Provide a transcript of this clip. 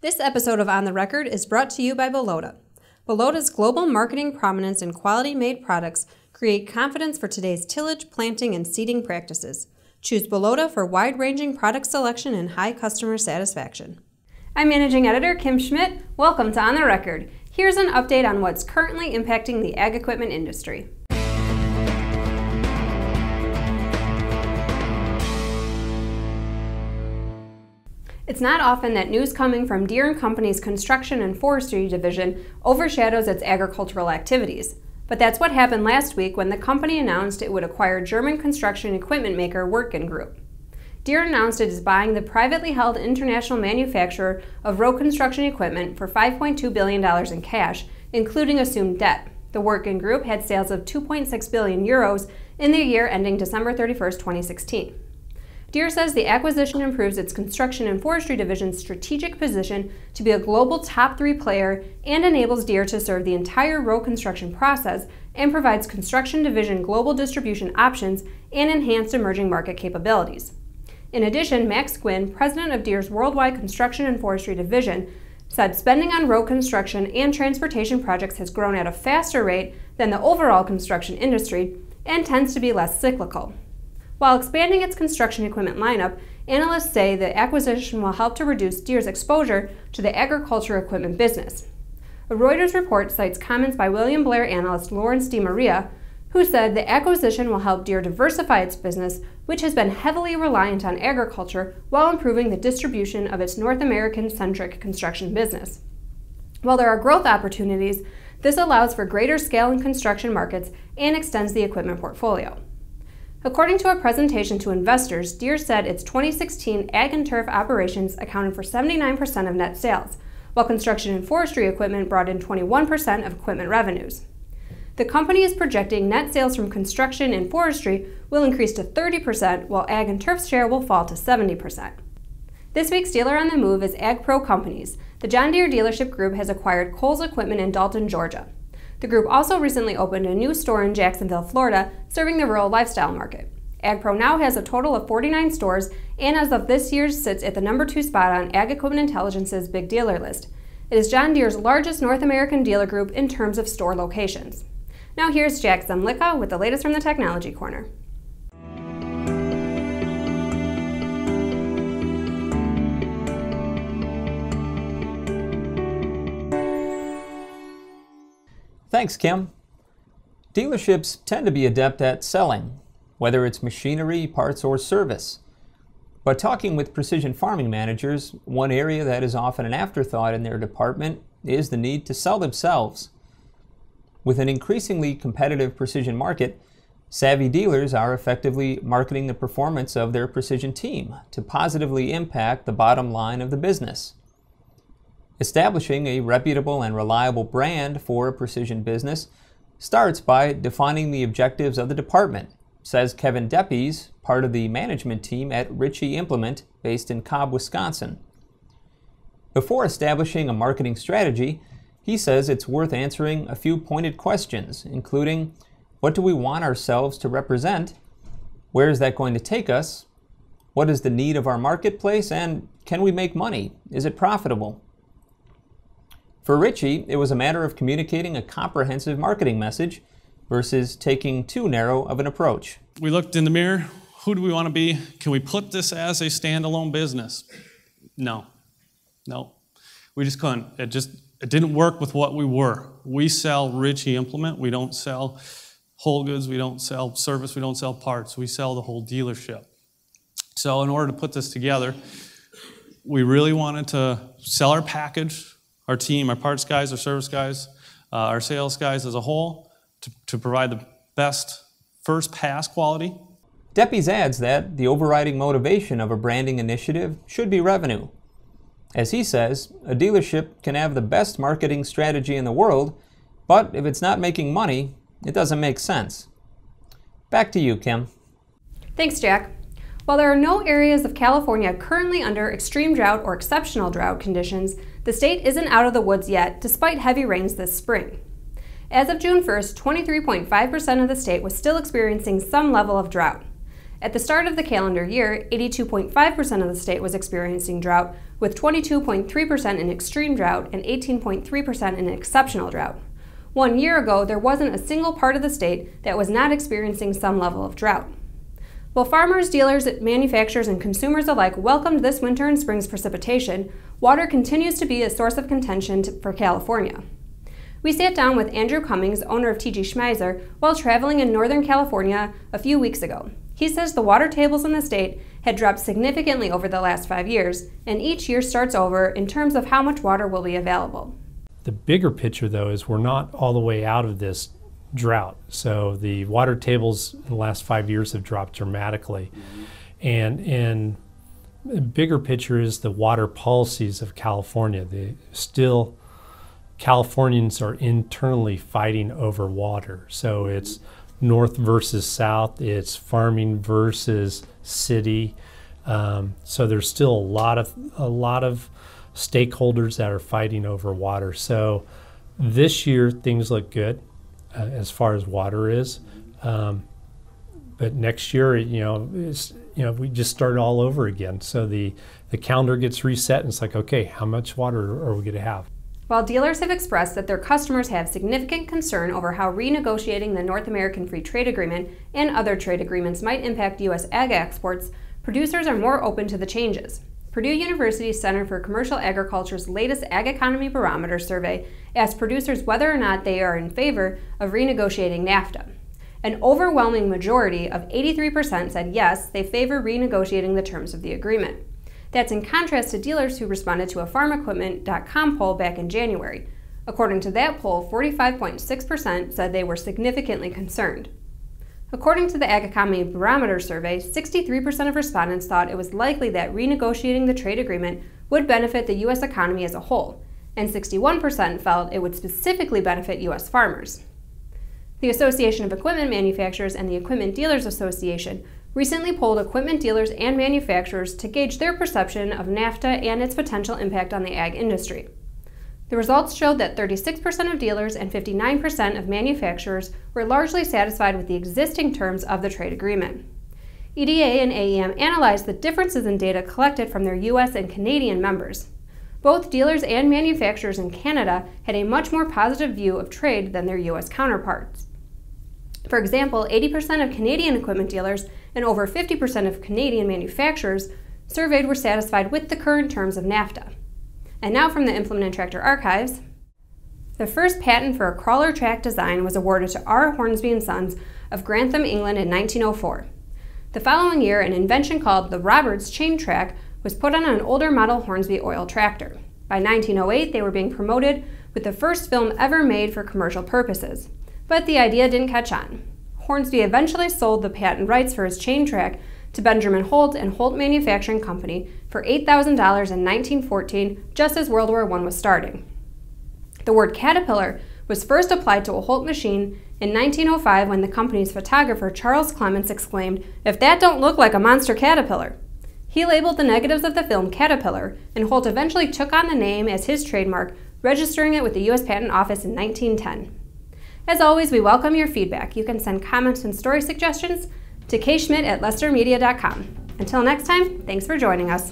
This episode of On the Record is brought to you by Belota. Belota's global marketing prominence and quality-made products create confidence for today's tillage, planting, and seeding practices. Choose Belota for wide-ranging product selection and high customer satisfaction. I'm Managing Editor Kim Schmidt. Welcome to On the Record. Here's an update on what's currently impacting the ag equipment industry. It's not often that news coming from Deere Company's Construction and Forestry division overshadows its agricultural activities. But that's what happened last week when the company announced it would acquire German construction equipment maker Wirtgen Group. Deere announced it is buying the privately held international manufacturer of road construction equipment for $5.2 billion in cash, including assumed debt. The Wirtgen Group had sales of 2.6 billion euros in the year ending December 31, 2016. Deere says the acquisition improves its Construction and Forestry division's strategic position to be a global top 3 player and enables Deere to serve the entire road construction process and provides construction division global distribution options and enhanced emerging market capabilities. In addition, Max Gwynn, president of Deere's worldwide Construction and Forestry division, said spending on road construction and transportation projects has grown at a faster rate than the overall construction industry and tends to be less cyclical. While expanding its construction equipment lineup, analysts say the acquisition will help to reduce Deere's exposure to the agriculture equipment business. A Reuters report cites comments by William Blair analyst Lawrence DeMaria, who said the acquisition will help Deere diversify its business, which has been heavily reliant on agriculture, while improving the distribution of its North American-centric construction business. While there are growth opportunities, this allows for greater scale in construction markets and extends the equipment portfolio. According to a presentation to investors, Deere said its 2016 ag and turf operations accounted for 79% of net sales, while construction and forestry equipment brought in 21% of equipment revenues. The company is projecting net sales from construction and forestry will increase to 30%, while ag and turf's share will fall to 70%. This week's dealer on the move is Ag Pro Companies. The John Deere dealership group has acquired Kohl's equipment in Dalton, Georgia. The group also recently opened a new store in Jacksonville, Florida, serving the rural lifestyle market. AgPro now has a total of 49 stores and as of this year sits at the number 2 spot on Ag Equipment Intelligence's Big Dealer list. It is John Deere's largest North American dealer group in terms of store locations. Now here's Jack Zemlicka with the latest from the Technology Corner. Thanks, Kim. Dealerships tend to be adept at selling, whether it's machinery, parts, or service. But talking with precision farming managers, one area that is often an afterthought in their department is the need to sell themselves. With an increasingly competitive precision market, savvy dealers are effectively marketing the performance of their precision team to positively impact the bottom line of the business. Establishing a reputable and reliable brand for a precision business starts by defining the objectives of the department, says Kevin Deppes, part of the management team at Ritchie Implement, based in Cobb, Wisconsin. Before establishing a marketing strategy, he says it's worth answering a few pointed questions, including, what do we want ourselves to represent? Where is that going to take us? What is the need of our marketplace? And can we make money? Is it profitable? For Ritchie, it was a matter of communicating a comprehensive marketing message versus taking too narrow of an approach. We looked in the mirror. Who do we want to be? Can we put this as a standalone business? No. We just couldn't. It didn't work with what we were. We sell Ritchie Implement. We don't sell whole goods. We don't sell service. We don't sell parts. We sell the whole dealership. So in order to put this together, we really wanted to sell our package, our team, our parts guys, our service guys, our sales guys as a whole, to provide the best first pass quality. Deppes adds that the overriding motivation of a branding initiative should be revenue. As he says, a dealership can have the best marketing strategy in the world, but if it's not making money, it doesn't make sense. Back to you, Kim. Thanks, Jack. While there are no areas of California currently under extreme drought or exceptional drought conditions, the state isn't out of the woods yet, despite heavy rains this spring. As of June 1st, 23.5% of the state was still experiencing some level of drought. At the start of the calendar year, 82.5% of the state was experiencing drought, with 22.3% in extreme drought and 18.3% in exceptional drought. 1 year ago, there wasn't a single part of the state that was not experiencing some level of drought. While farmers, dealers, manufacturers, and consumers alike welcomed this winter and spring's precipitation, water continues to be a source of contention for California. We sat down with Andrew Cummings, owner of T.G. Schmeiser, while traveling in Northern California a few weeks ago. He says the water tables in the state had dropped significantly over the last 5 years, and each year starts over in terms of how much water will be available. The bigger picture, though, is we're not all the way out of this drought. So the water tables in the last 5 years have dropped dramatically. And the bigger picture is the water policies of California. Californians are internally fighting over water. So it's north versus south, it's farming versus city. So there's still a lot of stakeholders that are fighting over water. So this year things look good as far as water is, but next year, we just start all over again. So the calendar gets reset, and it's like, okay, how much water are we going to have? While dealers have expressed that their customers have significant concern over how renegotiating the North American Free Trade Agreement and other trade agreements might impact U.S. ag exports, producers are more open to the changes. Purdue University's Center for Commercial Agriculture's latest Ag Economy Barometer survey asked producers whether or not they are in favor of renegotiating NAFTA. An overwhelming majority of 83% said yes, they favor renegotiating the terms of the agreement. That's in contrast to dealers who responded to a farmequipment.com poll back in January. According to that poll, 45.6% said they were significantly concerned. According to the Ag Economy Barometer survey, 63% of respondents thought it was likely that renegotiating the trade agreement would benefit the U.S. economy as a whole, and 61% felt it would specifically benefit U.S. farmers. The Association of Equipment Manufacturers and the Equipment Dealers Association recently polled equipment dealers and manufacturers to gauge their perception of NAFTA and its potential impact on the ag industry. The results showed that 36% of dealers and 59% of manufacturers were largely satisfied with the existing terms of the trade agreement. EDA and AEM analyzed the differences in data collected from their U.S. and Canadian members. Both dealers and manufacturers in Canada had a much more positive view of trade than their U.S. counterparts. For example, 80% of Canadian equipment dealers and over 50% of Canadian manufacturers surveyed were satisfied with the current terms of NAFTA. And now from the Implement and Tractor Archives. The first patent for a crawler track design was awarded to R. Hornsby & Sons of Grantham, England in 1904. The following year, an invention called the Roberts chain track was put on an older model Hornsby oil tractor. By 1908, they were being promoted with the first film ever made for commercial purposes. But the idea didn't catch on. Hornsby eventually sold the patent rights for his chain track to Benjamin Holt and Holt Manufacturing Company for $8,000 in 1914, just as World War I was starting. The word caterpillar was first applied to a Holt machine in 1905 when the company's photographer Charles Clements exclaimed, "If that don't look like a monster caterpillar." He labeled the negatives of the film Caterpillar, and Holt eventually took on the name as his trademark, registering it with the U.S. Patent Office in 1910. As always, we welcome your feedback. You can send comments and story suggestions to kschmidt@lestermedia.com. Until next time, thanks for joining us.